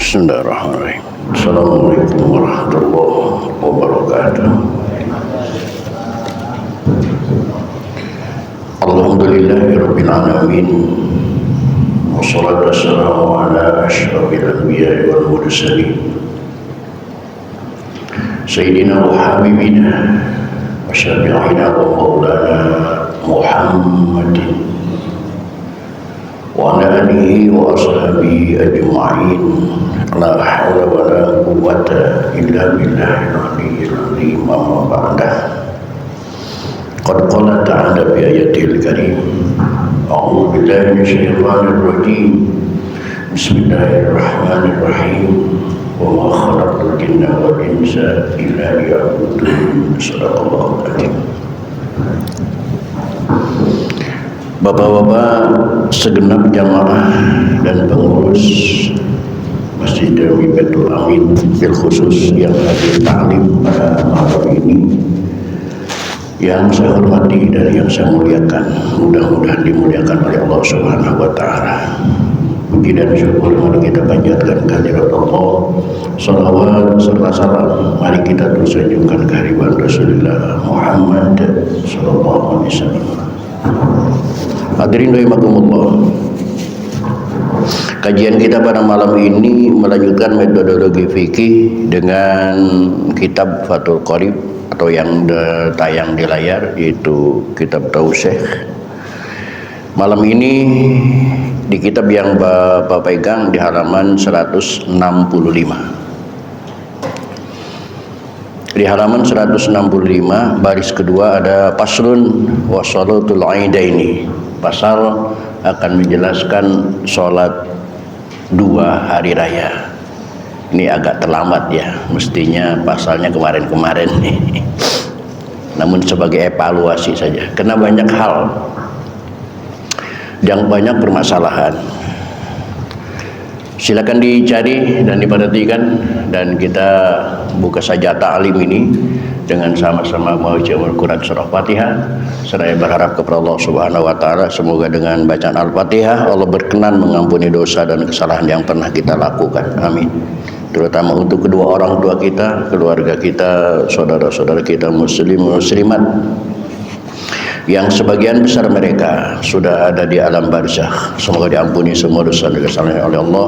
Bismillahirrahmanirrahim. Assalamualaikum warahmatullahi wabarakatuh. Alhamdulillahirabbil alamin. Wassalatu wassalamu ala asyrafil anbiya'i wal mursalin. Sayyidina wa habibina wa syafi'ina wa maulana Muhammadin wa ala alihi wa ashabihi ajma'in. La hawla wa la quwwata illa billahil aliyyil azim. Amma ba'da. Qad qala ta'ala bi ayatil karim. A'udzu billahi minasyaitonir rajim. Bismillahirrahmanirrahim. Wa ma khalaqtul jinna wal insa illa liya'budun. Shadaqallahu adzim. Bapak-bapak segenap jamaah dan pengurus Masjid Dewi Baitul Amin bil khusus yang hadir taklim pada malam ini, yang saya hormati dan yang saya muliakan, mudah-mudahan dimuliakan oleh Allah Subhanahu wa taala. Puji dan syukur mari kita panjatkan kehadirat Allah. Salawat serta salam mari kita terus sanjungkan kehadirat Rasulullah Muhammad sallallahu alaihi wasallam. Hadirin rahimakumullah. Kajian kita pada malam ini melanjutkan metodologi fikih dengan kitab Fathul Qorib atau yang tayang di layar, yaitu kitab Tausyekh. Malam ini di kitab yang Bapak pegang di halaman 165. Di halaman 165 baris kedua ada paslun wa shalatul aidaini. Pasal akan menjelaskan sholat 2 hari raya. Ini agak terlambat ya, mestinya pasalnya kemarin-kemarin nih. Namun sebagai evaluasi saja, karena banyak hal yang banyak permasalahan. Silakan dicari dan diperhatikan, dan kita buka saja ta'lim ini dengan sama-sama membaca Al-Quran surah Fatihah. Saya berharap kepada Allah Subhanahu wa taala semoga dengan bacaan Al-Fatihah Allah berkenan mengampuni dosa dan kesalahan yang pernah kita lakukan. Amin. Terutama untuk kedua orang tua kita, keluarga kita, saudara-saudara kita muslim muslimat yang sebagian besar mereka sudah ada di alam barzakh. Semoga diampuni semua dosa dan kesalahan oleh Allah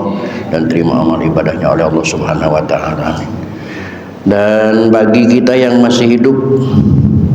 dan terima amal ibadahnya oleh Allah Subhanahu wa taala. Dan bagi kita yang masih hidup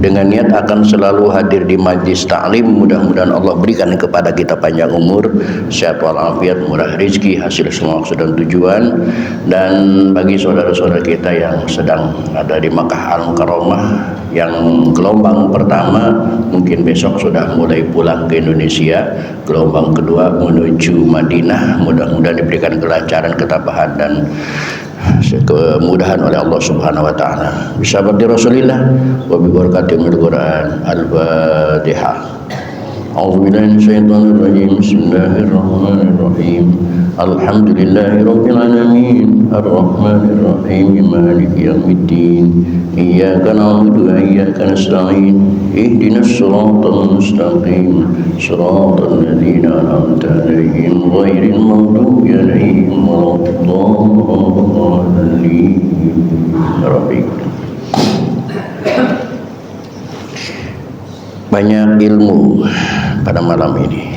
dengan niat akan selalu hadir di majlis ta'lim, mudah-mudahan Allah berikan kepada kita panjang umur, sehat walafiat, murah rezeki, hasil semua maksud dan tujuan. Dan bagi saudara-saudara kita yang sedang ada di Makkah Al-Mukarramah, yang gelombang pertama mungkin besok sudah mulai pulang ke Indonesia, gelombang kedua menuju Madinah, mudah-mudahan diberikan kelancaran, ketabahan dan kemudahan oleh Allah Subhanahu wa taala. Bisabati Rasulillah wa bi barakatil Quran. Al-Fatihah. A'udzubillahi minasyaitonir rajim. Bismillahirrahmanirrahim. Alhamdulillahirabbil alamin. Arrahmanir rahim. Maliki yaumiddin. Iyyaka na'budu wa iyyaka nasta'in. Ihdinas siratal mustaqim. Siratal ladzina an'amta 'alaihim ghairil maghdubi 'alaihim waladdallin. Banyak ilmu pada malam ini.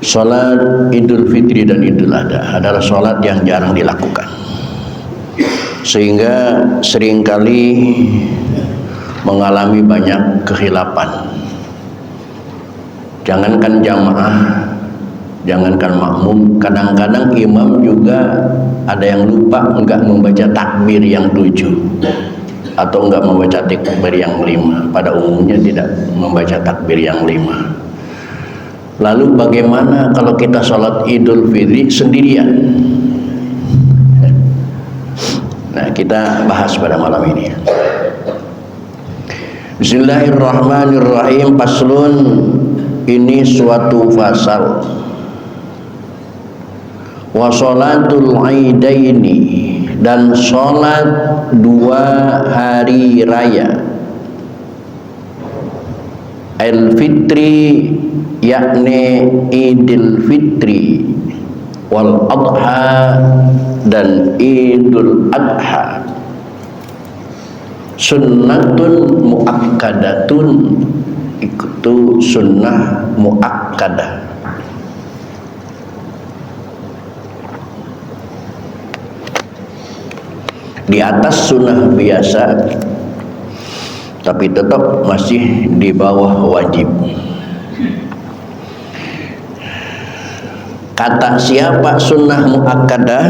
Salat Idul Fitri dan Idul Adha adalah salat yang jarang dilakukan, sehingga seringkali mengalami banyak kekhilafan. Jangankan jamaah, jangankan makmum, kadang-kadang imam juga ada yang lupa enggak membaca takbir yang 7 atau enggak membaca takbir yang 5. Pada umumnya tidak membaca takbir yang 5. Lalu bagaimana kalau kita sholat Idul Fitri sendirian? Nah, kita bahas pada malam ini. Bismillahirrahmanirrahim. Paslun, ini suatu fasal. Wa sholatul aidaini, dan sholat 2 hari raya. Al-Fitri yakni Idul Fitri wal adha dan Idul Adha. Sunnatun muakkadatun, itu sunnah muakkadah. Di atas sunnah biasa, tapi tetap masih di bawah wajib. Kata siapa sunnah muakkadah?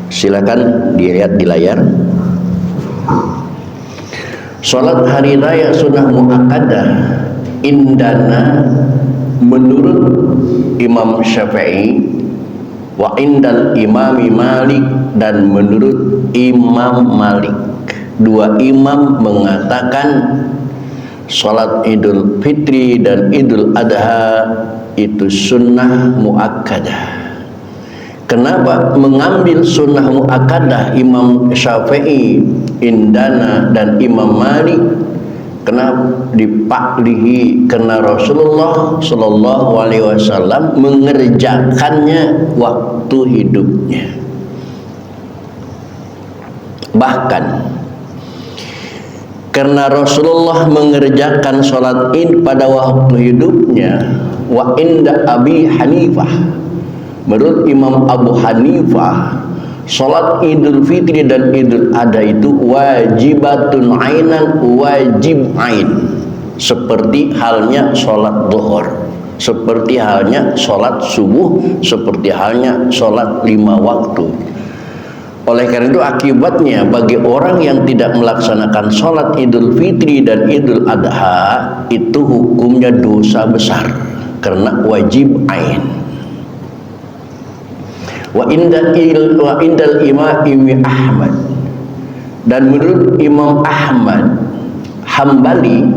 Silakan dilihat di layar. Salat hari raya sunnah muakkadah indana menurut Imam Syafi'i wa indal Imami Malik dan menurut Imam Malik. Dua imam mengatakan salat Idul Fitri dan Idul Adha itu sunnah muakkadah. Kenapa mengambil sunnah muakkadah Imam Syafi'i, indana dan Imam Malik? Kenapa dipaklihi? Karena Rasulullah Shallallahu Alaihi Wasallam mengerjakannya waktu hidupnya. Bahkan karena Rasulullah mengerjakan sholat id pada waktu hidupnya, wa inda Abi Hanifah, menurut Imam Abu Hanifah, sholat Idul Fitri dan Idul Adha itu wajibatun ainan, wajib ain, seperti halnya sholat zuhur, seperti halnya sholat subuh, seperti halnya sholat 5 waktu. Oleh karena itu akibatnya bagi orang yang tidak melaksanakan sholat Idul Fitri dan Idul Adha itu hukumnya dosa besar karena wajib ain. Wa indal Imam Ahmad, dan menurut Imam Ahmad Hambali,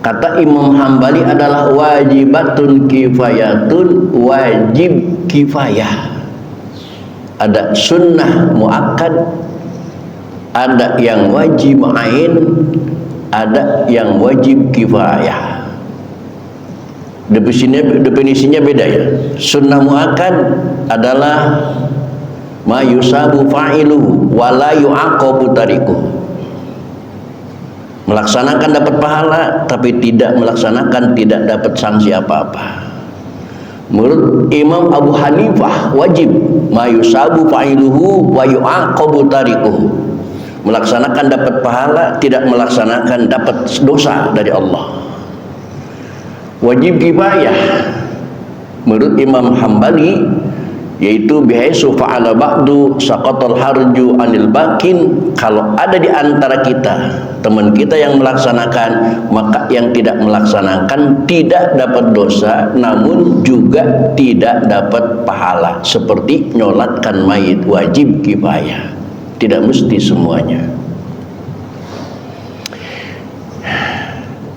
kata Imam Hambali adalah wajibatun kifayatun, wajib kifayah. Ada sunnah muakkad, ada yang wajib ain, ada yang wajib kifayah. Definisinya beda ya. Sunnah muakkad adalah ma yusabu fa'iluhu wa la yu'aqabu tarikuhu. Melaksanakan dapat pahala, tapi tidak melaksanakan tidak dapat sanksi apa-apa. Menurut Imam Abu Hanifah wajib ma yusabu fa'iluhu wa yu'aqabu tarikuhu. Melaksanakan dapat pahala, tidak melaksanakan dapat dosa dari Allah. Wajib kifayah menurut Imam Hambali yaitu bihaisu fa'ala ba'du saqatal harju anil bakin. Kalau ada di antara kita teman kita yang melaksanakan, maka yang tidak melaksanakan tidak dapat dosa, namun juga tidak dapat pahala. Seperti nyolatkan mayit, wajib kifayah, tidak mesti semuanya.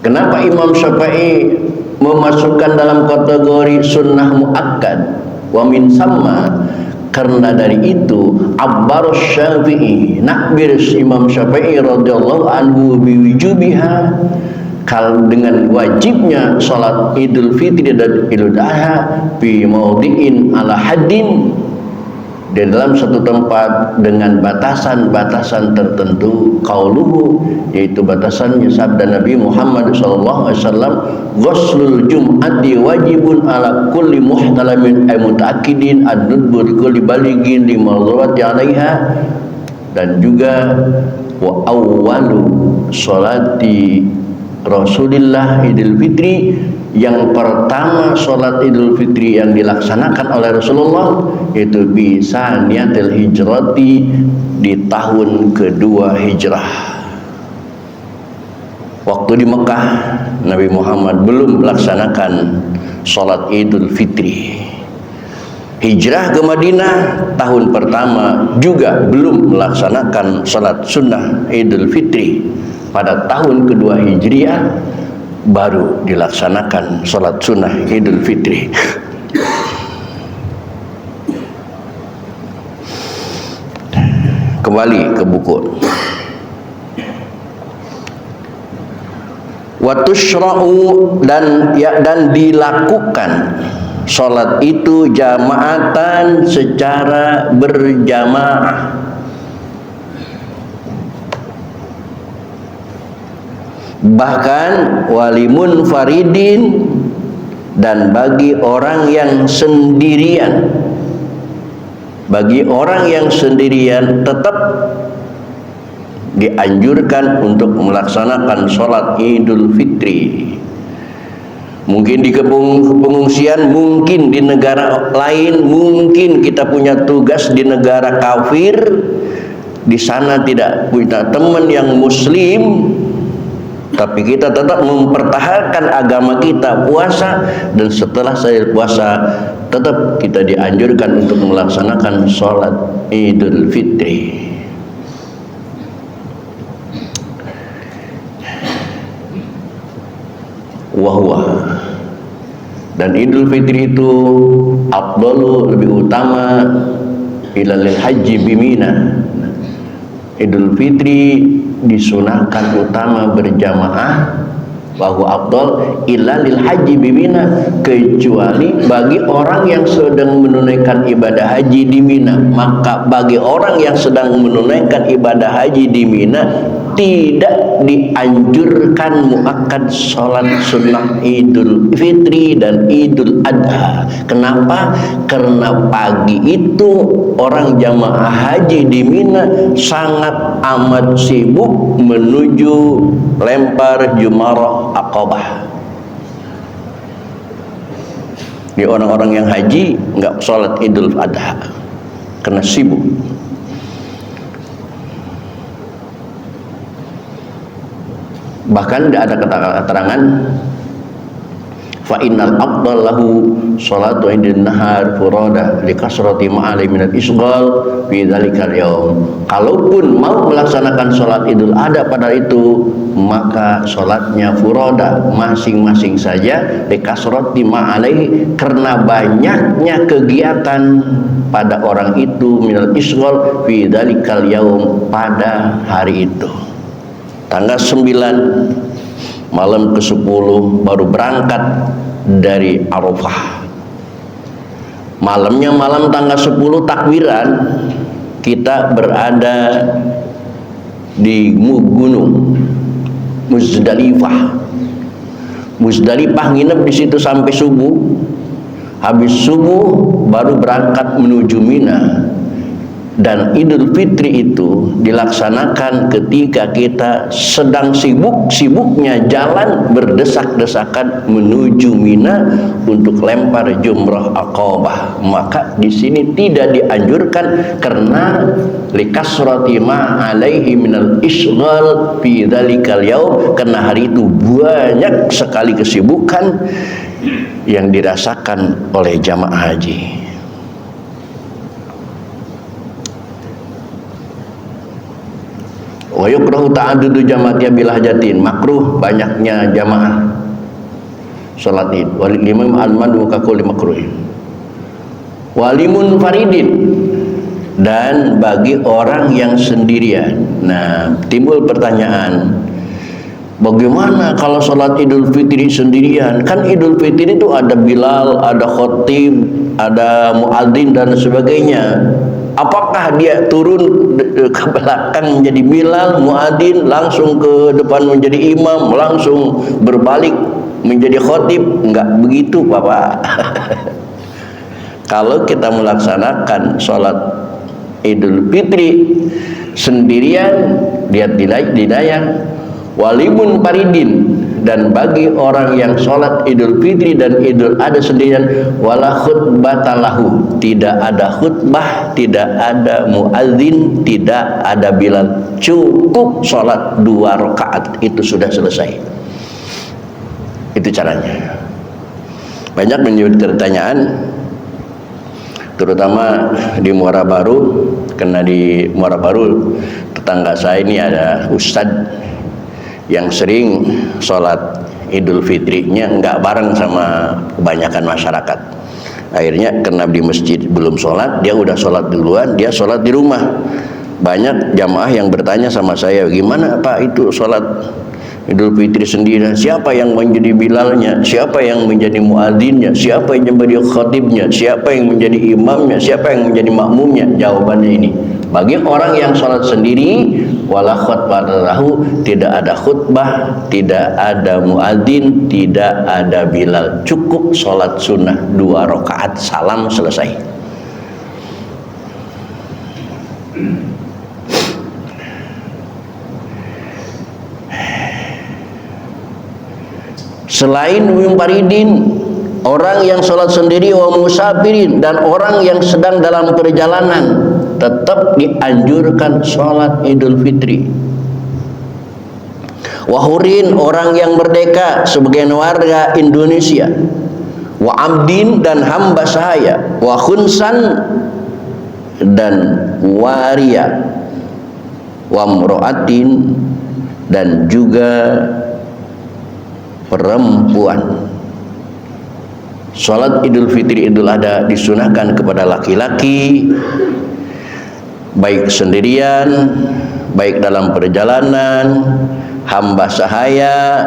Kenapa Imam Syafi'i memasukkan dalam kategori sunnah muakkad? Wa min sama, karena dari itu Abbar Syafi'i, nakbir Imam Syafi'i radhiyallahu anhu biwujubiha, kal dengan wajibnya salat Idul Fitri dan Idul Adha fi maudhi'in ala haddin, di dalam satu tempat dengan batasan-batasan tertentu. Qauluhu, yaitu batasannya sabda Nabi Muhammad sallallahu alaihi wasallam, ghuslul jum'ati wajibun ala kulli muhtalamin ay mutaakkidin ad-nudbu kulli balighin limadhurati 'alaiha. Dan juga wa awwalu sholati Rasulillah Idul Fitri, yang pertama sholat Idul Fitri yang dilaksanakan oleh Rasulullah itu bisa niatil hijrati, di tahun kedua hijrah. Waktu di Mekah Nabi Muhammad belum melaksanakan sholat Idul Fitri. Hijrah ke Madinah tahun pertama juga belum melaksanakan sholat sunnah Idul Fitri. Pada tahun kedua Hijriah baru dilaksanakan sholat sunnah Idul Fitri. Kembali ke buku. Wa tushra'u, dan dilakukan Sholat itu jamaatan, secara berjamaah. Bahkan walimun faridin, dan bagi orang yang sendirian. Bagi orang yang sendirian tetap dianjurkan untuk melaksanakan sholat Idul Fitri. Mungkin di pengungsian, mungkin di negara lain, mungkin kita punya tugas di negara kafir, di sana tidak punya teman yang muslim, tapi kita tetap mempertahankan agama kita, puasa, dan setelah saya puasa tetap kita dianjurkan untuk melaksanakan sholat Idul Fitri. Wahwa, dan Idul Fitri itu afdalu, lebih utama, ilal haji bimina. Idul Fitri disunahkan utama berjamaah, bahwa afdal ilal haji bimina, kecuali bagi orang yang sedang menunaikan ibadah haji di Mina. Maka bagi orang yang sedang menunaikan ibadah haji di Mina tidak dianjurkan muakkad sholat sunnah Idul Fitri dan Idul Adha. Kenapa? Karena pagi itu orang jamaah haji di Mina sangat amat sibuk menuju lempar jumarah Aqabah. Di orang-orang yang haji nggak sholat Idul Adha karena sibuk. Bahkan ada keterangan fa innal afdal lahu sholatu indin nahar furada li kasrati ma'ali minal isghal fi dzalikal yaum. Kalaupun mau melaksanakan sholat Idul Adha pada itu, maka sholatnya furada, masing-masing saja, li kasrati ma'ali, karena banyaknya kegiatan pada orang itu, minal isghal fi dzalikal yaum, pada hari itu. Tanggal 9 malam ke-10 baru berangkat dari Arafah. Malamnya malam tanggal 10 takbiran, kita berada di gunung Muzdalifah. Muzdalifah nginep di situ sampai subuh. Habis subuh baru berangkat menuju Mina. Dan Idul Fitri itu dilaksanakan ketika kita sedang sibuk-sibuknya jalan berdesak-desakan menuju Mina untuk lempar jumrah Aqabah. Maka di sini tidak dianjurkan karena likasrati ma alaihi minal isghal fi dzalikal yaum, karena hari itu banyak sekali kesibukan yang dirasakan oleh jamaah haji. Wa yukrahu ta'addudu jama'atnya bil hajatin, makruh banyaknya jamaah salat Id. Walil imam al-madu ka kulli makruh. Walimun faridin, dan bagi orang yang sendirian. Nah, timbul pertanyaan, bagaimana kalau salat Idul Fitri sendirian? Kan Idul Fitri itu ada Bilal, ada khatib, ada muadzin dan sebagainya. Apakah dia turun ke belakang menjadi Bilal, muadzin, langsung ke depan menjadi imam, langsung berbalik menjadi khatib? Enggak begitu, Bapak. Kalau kita melaksanakan sholat Idul Fitri sendirian, lihat dinayang, walimun paridin, dan bagi orang yang sholat Idul Fitri dan Idul Adha sendirian, wala khutbatalahu, tidak ada khutbah, tidak ada muadzin, tidak ada Bilal, cukup sholat 2 rakaat itu sudah selesai. Itu caranya. Banyak menyebut pertanyaan, terutama di Muara Baru, karena di Muara Baru tetangga saya ini ada ustadz yang sering sholat Idul Fitrinya nggak bareng sama kebanyakan masyarakat. Akhirnya karena di masjid belum sholat, dia udah sholat duluan, dia sholat di rumah. Banyak jamaah yang bertanya sama saya, gimana Pak itu sholat Idul Fitri sendiri, siapa yang menjadi bilalnya, siapa yang menjadi muadzinnya, siapa yang menjadi khatibnya, siapa yang menjadi imamnya, siapa yang menjadi makmumnya? Jawabannya ini, bagi orang yang sholat sendiri, wala khutbah lahu, tidak ada khutbah, tidak ada muadzin, tidak ada bilal, cukup sholat sunnah 2 rakaat, salam, selesai. Selain mumparidin, orang yang sholat sendiri, wa musafirin, dan orang yang sedang dalam perjalanan, tetap dianjurkan sholat Idul Fitri. Wahurin, orang yang merdeka sebagai warga Indonesia. Wa abdin, dan hamba sahaya. Wa khunsan, dan waria. Wa mro'atin, dan juga perempuan. Salat Idul Fitri Idul Adha disunahkan kepada laki-laki, baik sendirian, baik dalam perjalanan, hamba sahaya,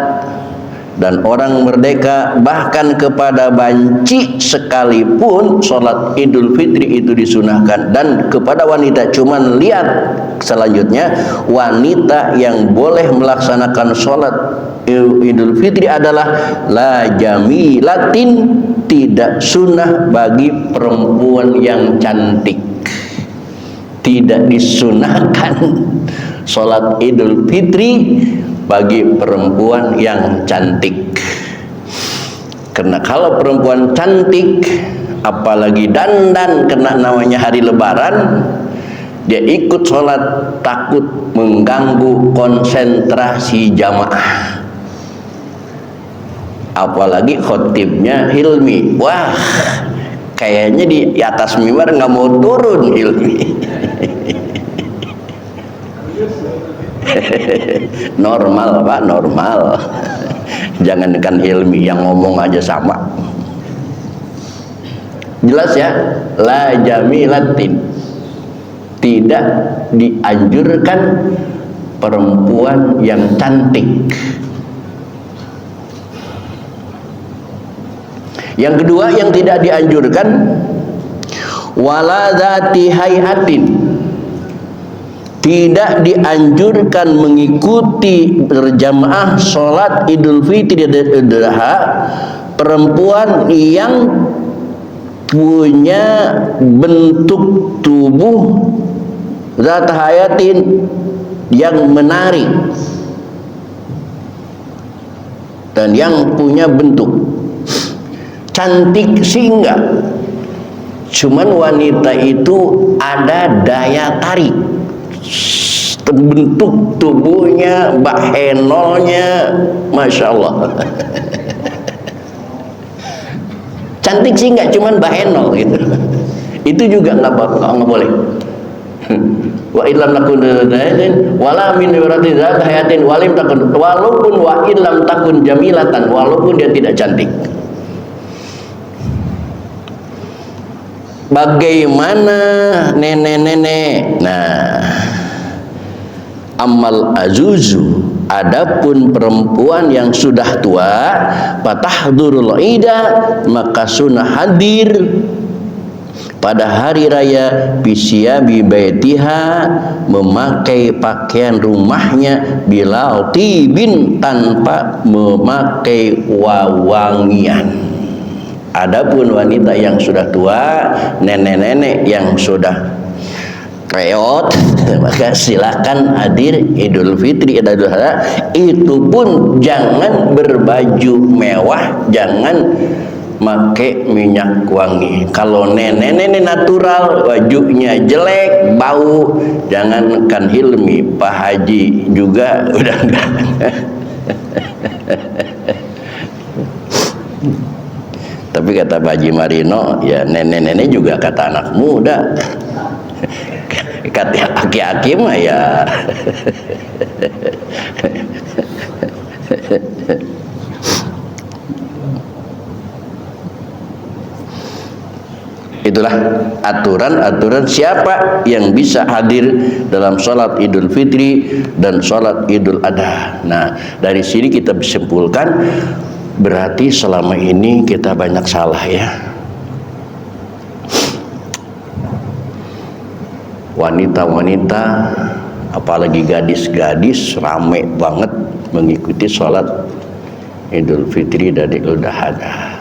dan orang merdeka, bahkan kepada banci sekalipun salat Idul Fitri itu disunahkan. Dan kepada wanita, cuman lihat selanjutnya, wanita yang boleh melaksanakan salat Idul Fitri adalah la jamilatin, tidak sunnah bagi perempuan yang cantik. Tidak disunahkan salat Idul Fitri bagi perempuan yang cantik. Karena kalau perempuan cantik, apalagi dandan kena namanya hari lebaran, dia ikut sholat takut mengganggu konsentrasi jamaah. Apalagi khotibnya Hilmi, wah kayaknya di atas mimbar nggak mau turun Hilmi. Normal Pak, normal. Jangankan Hilmi, yang ngomong aja sama. Jelas ya, la jamilatin, tidak dianjurkan perempuan yang cantik. Yang kedua yang tidak dianjurkan, wala dzati hayatin, tidak dianjurkan mengikuti berjamaah sholat Idul Fitri dan Idul Adha perempuan yang punya bentuk tubuh zat hayatin, yang menarik dan yang punya bentuk cantik. Sih enggak, cuman wanita itu ada daya tarik, bentuk tubuhnya, bahenolnya, masya Allah. Cantik sih enggak, cuman bahenol gitu. Itu juga nggak boleh. Wa illam takun zaidin wala min yurati zat hayatin walim takun, walaupun wa illam takun jamilatan, walaupun dia tidak cantik. Bagaimana nenek-nenek? Nah, amal azuzu, adapun perempuan yang sudah tua, fatahdurul ida, maka sunnah hadir pada hari raya bisyabi baitiha, memakai pakaian rumahnya, bilal tibin, tanpa memakai wawangian. Adapun wanita yang sudah tua, nenek-nenek yang sudah reot, maka silakan hadir Idul Fitri dan Idul Adha. Itu pun jangan berbaju mewah, jangan make minyak wangi. Kalau nenek-nenek natural, bajunya jelek, bau, jangankan Hilmi, Pak Haji juga udah enggak. Tapi kata Pak Haji Marino, ya nenek-nenek juga kata anak muda. Kata aki-aki mah ya. Itulah aturan-aturan siapa yang bisa hadir dalam sholat Idul Fitri dan sholat Idul Adha. Nah, dari sini kita simpulkan berarti selama ini kita banyak salah ya. Wanita-wanita, apalagi gadis-gadis, rame banget mengikuti sholat Idul Fitri dan Idul Adha.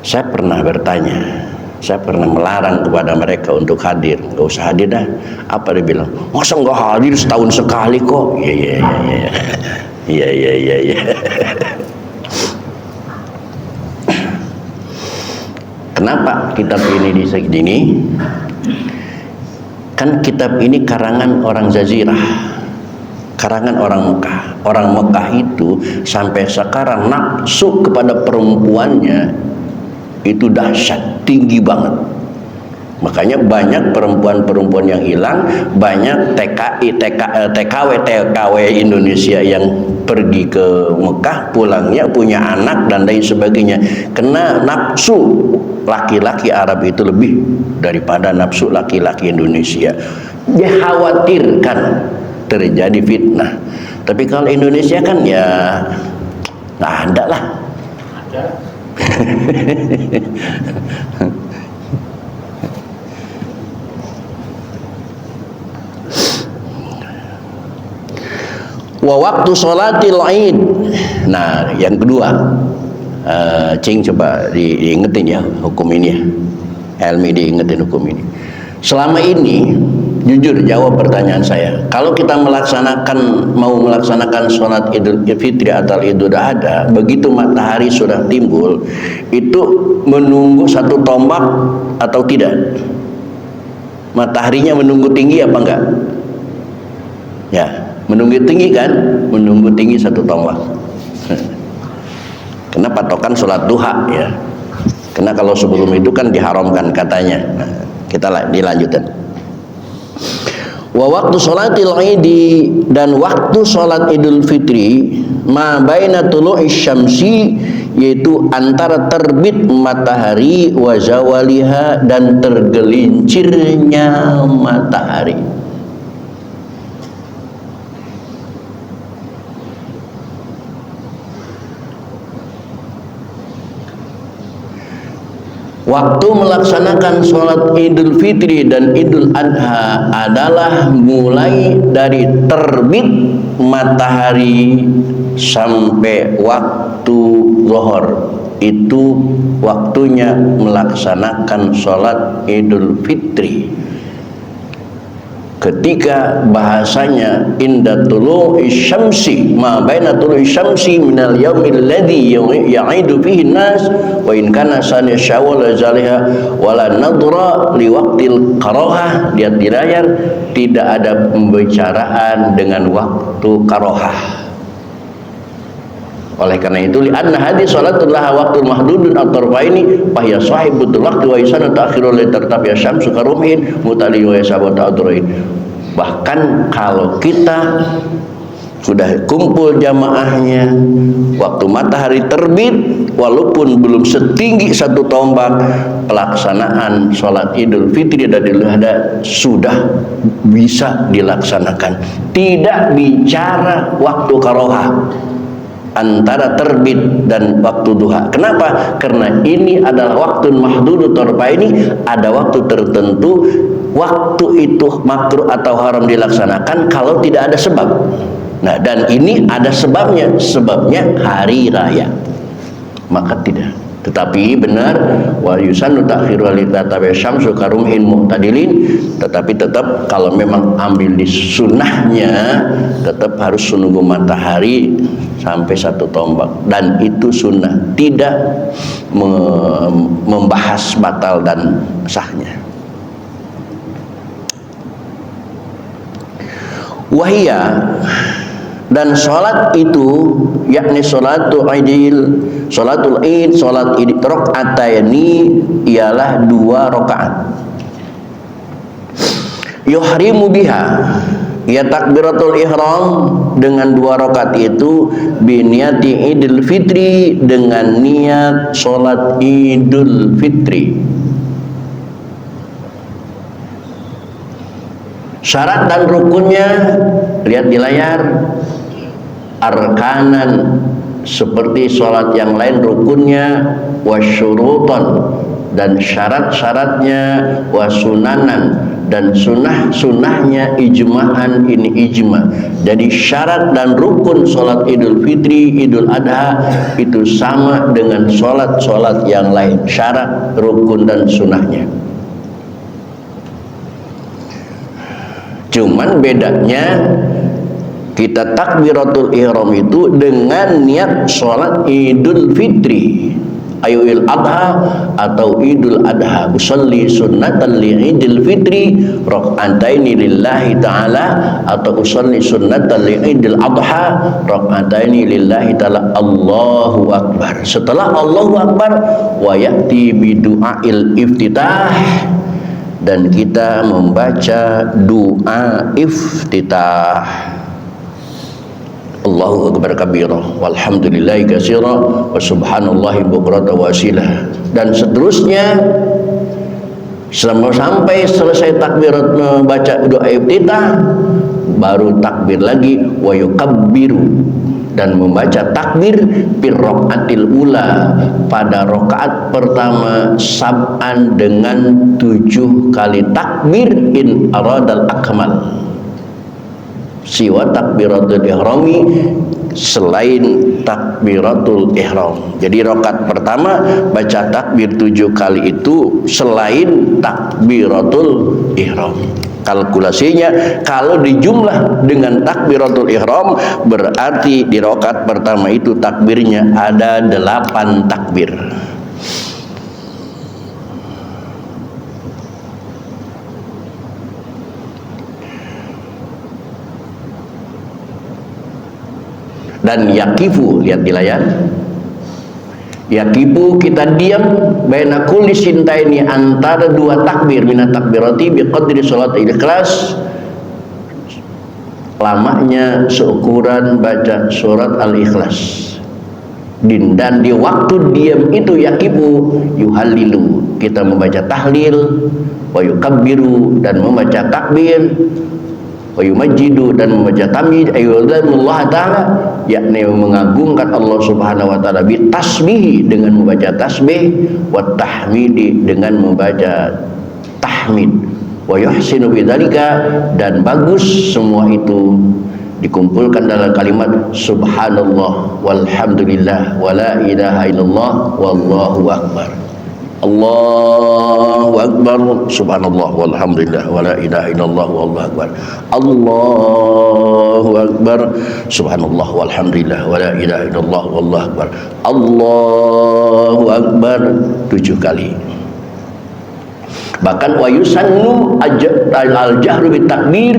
Saya pernah bertanya, saya pernah melarang kepada mereka untuk hadir. Gak usah hadir dah. Apa dia bilang? Masa nggak hadir setahun sekali kok? Iya. Kenapa kitab ini disegini? Kan kitab ini karangan orang Jazirah, karangan orang Mekah. Orang Mekah itu sampai sekarang nafsu kepada perempuannya itu dahsyat, tinggi banget. Makanya banyak perempuan-perempuan yang hilang, banyak TKW Indonesia yang pergi ke Mekah, pulangnya punya anak dan lain sebagainya. Kena nafsu laki-laki Arab itu lebih daripada nafsu laki-laki Indonesia. Dikhawatirkan terjadi fitnah. Tapi kalau Indonesia kan ya nggak ada lah. Wa waktu sholatil Id. Nah, yang kedua, Cing coba diingetin ya hukum ini ya. Helmi diingetin hukum ini. Selama ini jujur jawab pertanyaan saya. Kalau kita mau melaksanakan sholat Idul Fitri atau Idul Adha, begitu matahari sudah timbul, itu menunggu satu tombak atau tidak? Mataharinya menunggu tinggi apa enggak? Ya, menunggu tinggi kan? Menunggu tinggi satu tombak. Karena patokan sholat duha ya. Karena kalau sebelum itu kan diharamkan katanya. Nah, kita dilanjutkan. Wa waktu sholatil Idi, dan waktu sholat Idul Fitri ma baina tulu'i syamsi, yaitu antara terbit matahari wa zawaliha, dan tergelincirnya matahari. Waktu melaksanakan sholat Idul Fitri dan Idul Adha adalah mulai dari terbit matahari sampai waktu zuhur. Itu waktunya melaksanakan sholat Idul Fitri. Ketika bahasanya inda tulu'i syamsi, ma baina tulu'i syamsi minal yaumil ladzi ya'idu fihi nas, wa in kana sana syawal zaliha wala nadra li waqtil karahah. Lihat di layar, tidak ada pembicaraan dengan waktu karahah. Oleh karena itu, li'anna hadis sholatul laha waqtul mahdudun at-tarfaini fa hiya sahibatul waqti wa isana ta'khirul li tartabiya syamsu karumin mutali wa yasabatu adroin. Bahkan kalau kita sudah kumpul jamaahnya waktu matahari terbit, walaupun belum setinggi satu tombak, pelaksanaan sholat Idul Fitri dan Idul Adha sudah bisa dilaksanakan. Tidak bicara waktu karohah antara terbit dan waktu duha. Kenapa? Karena ini adalah waktu mahdudu torba, ini ada waktu tertentu. Waktu itu makruh atau haram dilaksanakan kalau tidak ada sebab. Nah, dan ini ada sebabnya. Sebabnya hari raya, maka tidak. Tetapi benar wa yusannu ta'khiru litatabi syamsu karumhin mu'tadilin. Tetapi tetap kalau memang ambil di sunnahnya, tetap harus menunggu matahari sampai satu tombak, dan itu sunnah, tidak membahas batal dan sahnya. Wahia, dan sholat itu yakni sholatul id, sholat id rakaataini ialah 2 rakaat. Yuhrimu biha, ya takbiratul ihram dengan 2 rakaat itu biniyati idul fitri, dengan niat sholat Idul Fitri. Syarat dan rukunnya lihat di layar. Arkanan seperti sholat yang lain rukunnya, wasyuruton dan syarat-syaratnya, wasunanan dan sunnah-sunnahnya, ijma'an ini ijma. Jadi syarat dan rukun sholat Idul Fitri, Idul Adha itu sama dengan sholat-sholat yang lain, syarat, rukun dan sunnahnya. Cuman bedanya kita takbiratul ihram itu dengan niat sholat Idul Fitri, Idul Adha atau Idul Adha. Usolli sunnatan li Idul Fitri rak'ataini lillahi ta'ala, atau usolli sunnatan li Idul Adha rak'ataini lillahi ta'ala. Allahu Akbar. Setelah Allahu Akbar wa ya'ti bi du'ail iftitah, dan kita membaca doa iftitah. Allahu Akbar kabira walhamdulillahi katsira wa subhanallahi bukrata wa asilah, dan seterusnya sampai selesai takbirat membaca doa iftitah, baru takbir lagi wa yukabbiru, dan membaca takbir fir raqatil ula, pada rakaat pertama sab'an dengan 7 kali takbir in aradal akmal, siwa takbiratul ihrami, selain takbiratul ihram. Jadi rakaat pertama baca takbir 7 kali itu selain takbiratul ihram. Kalkulasinya kalau dijumlah dengan takbiratul ihram berarti di rakaat pertama itu takbirnya ada 8 takbir. Dan yakifu, lihat di layar, yakifu kita diam baina kulli sintaini, antara 2 takbir, minat takbirati biqadri sholat ikhlas, lamanya seukuran baca surat al-ikhlas. Dan di waktu diam itu yakifu yuhalilu, kita membaca tahlil, wa yukabbiru dan membaca takbir, wa yumajidu dan membaca tamjid, ayyuhallahullah ta'ala, yakni mengagungkan Allah subhanahu wa ta'ala, bitasbih dengan membaca tasbih, wa tahmidi dengan membaca tahmid, wa yuhsinu bidzalika, dan bagus semua itu dikumpulkan dalam kalimat subhanallah walhamdulillah wa la ilaha illallah wallahu akbar. Allahu Akbar, subhanallah walhamdulillah wa la ilaha illallah wallahu akbar. Allahu Akbar, subhanallah walhamdulillah wa la ilaha illallah wallahu akbar. Allahu Akbar 7 kali. Bahkan wa yusannu al-jahru bit takbir,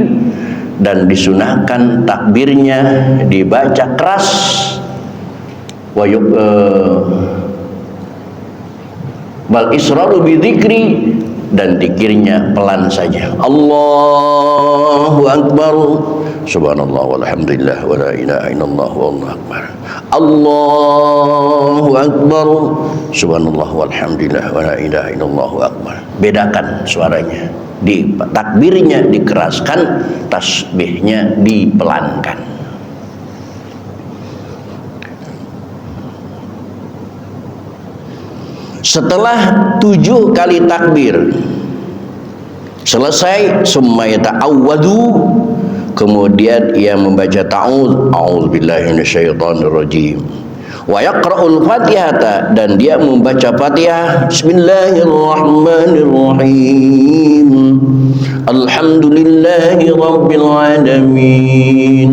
dan disunahkan takbirnya dibaca keras, wal israru bidzikri, dan dzikirnya pelan saja. Allahu Akbar, subhanallah walhamdulillah wa la ilaha illallah wallahu akbar. Allahu Akbar, subhanallah walhamdulillah wa la ilaha illallah akbar. Bedakan suaranya, di takbirnya dikeraskan, tasbihnya dipelankan. Setelah 7 kali takbir selesai, summa yata'awwadu, kemudian ia membaca ta'awudz, a'udzubillahi minasyaitonir rajim, wa yaqra'ul fatihata, dan dia membaca Fatihah, bismillahirrahmanirrahim, alhamdulillahi rabbil alamin,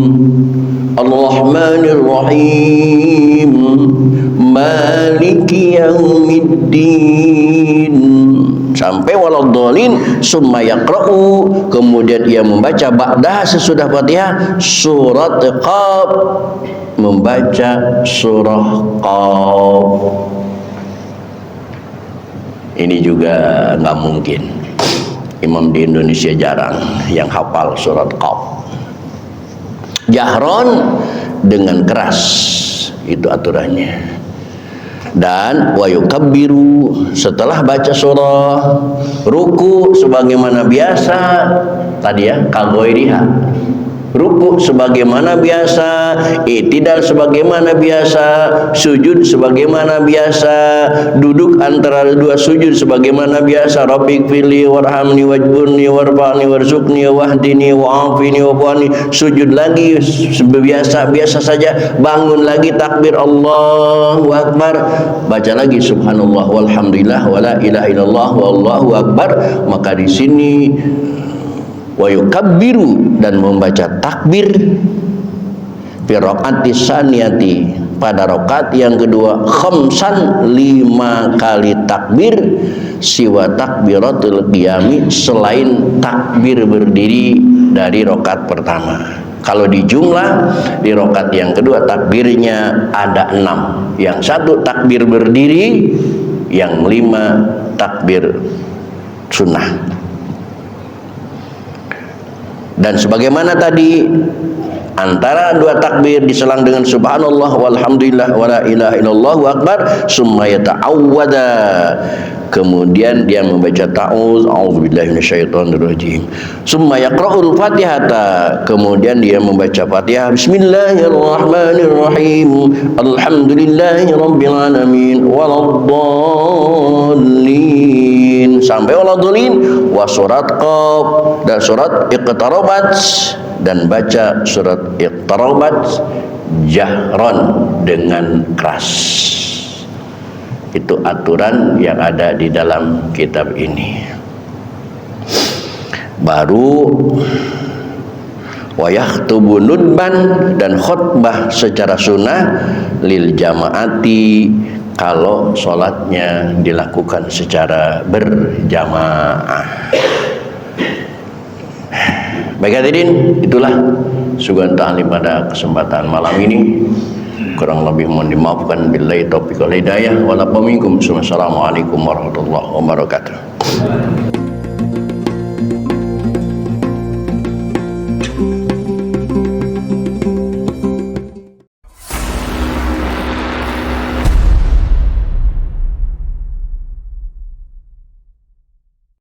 arrahmanirrahim, maliki yaumiddin, sampai waladhdallin. Summa yaqra'u, kemudian ia membaca ba'dah, sesudah Fatihah, surat Qaf, membaca surah Qaf. Ini juga nggak mungkin, imam di Indonesia jarang yang hafal surat Qaf. Jahron, dengan keras, itu aturannya. Dan wa yukabbiru, setelah baca surah, ruku sebagaimana biasa, tadi ya, kagoiriha. Ruku sebagaimana biasa, i'tidal sebagaimana biasa, sujud sebagaimana biasa, duduk antara dua sujud sebagaimana biasa. Rabbik fili warhamni wajburni warfa'ni warzuqni wahdini wa'afini wa'afani. Sujud lagi biasa saja, bangun lagi takbir Allahu Akbar, baca lagi subhanallah walhamdulillah wala ilaha illallah wallahu akbar. Maka di sini wa yukabbiru, dan membaca takbir fi raqati saniyati, pada rakaat yang kedua, khamsan 5 kali takbir, siwa takbiratul qiyami, selain takbir berdiri dari rakaat pertama. Kalau di jumlah di rakaat yang kedua takbirnya ada 6, yang 1 takbir berdiri, yang 5 takbir sunnah. Dan sebagaimana tadi, antara dua takbir diselang dengan subhanallah walhamdulillah wala ilaha illallah akbar, summa yata'awwada, kemudian dia membaca ta'awuz, a'udzubillahi minasyaitonirrajim, summa yaqra'ul fatihata, kemudian dia membaca Fatihah, bismillahirrahmanirrahim, alhamdulillahi rabbil alamin waladdallin, sampai waladdallin, wa surat Qaf dan surat Iqtarabat, dan baca surat Iqtarabat jahron, dengan keras. Itu aturan yang ada di dalam kitab ini. Baru wa yakhtubu nudban, dan khutbah secara sunnah lil jamaati, kalau sholatnya dilakukan secara berjamaah. Baik hadirin, itulah suguhan ta'lim pada kesempatan malam ini. Kurang lebih mohon dimaafkan. Billahi taufiq wal hidayah. Wassalamualaikum warahmatullahi wabarakatuh.